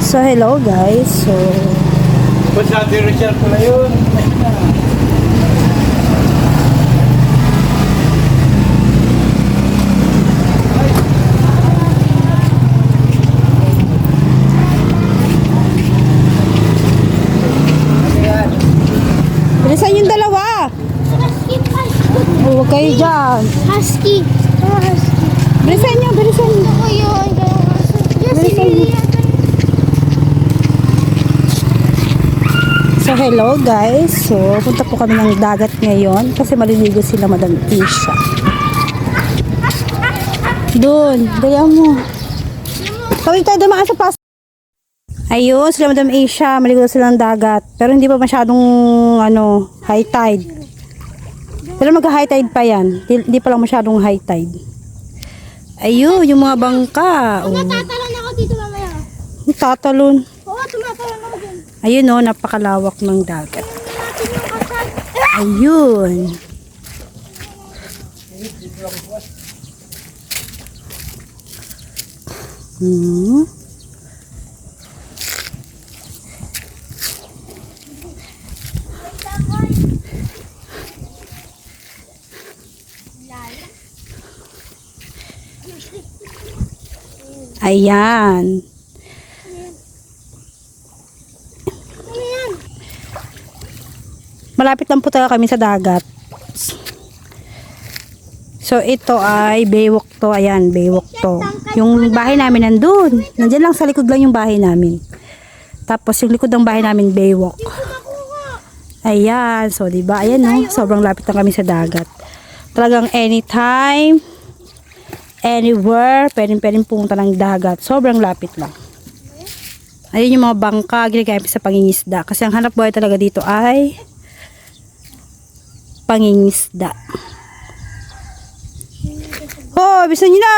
So hello guys. So Sabi Richard ko na yun. bilisan yung dalawa. Oh, huwag kayo dyan. Husky. Husky. Bilisan nyo, bilisan nyo. Ako yun. Bilisan nyo. So hello guys. So punta po kami ng dagat ngayon kasi maliligo sila Madam Isha. Doon, dalihan mo. Kawin tayo dumaan sa pas. Ayun, sila Madam Isha, maligo sila ng dagat. Pero hindi pa masyadong high tide. Pero mag-high tide pa yan. Hindi pa lang masyadong high tide. Ayun, yung mga bangka. Oh. Natatalon ako dito mamaya. Tatalon. Oo, tumatalon ako dun. Ayun oh, napakalawak ng dagat. Ayun. Ayan. Malapit lang po talaga kami sa dagat. So ito ay Baywalk to. Ayan, Baywalk to. Yung bahay namin nandun. Nandyan lang sa likod lang yung bahay namin. Tapos yung likod ng bahay namin Baywalk. Ayan. So diba? Ayan no. Sobrang lapit lang kami sa dagat. Talagang anytime, anywhere, pwedeng pumunta ng dagat. Sobrang lapit lang. Ayun yung mga bangka ginagamit sa pangingisda. Kasi ang hanap buhay talaga dito ay pangingisda. Oh, bisa nyo na!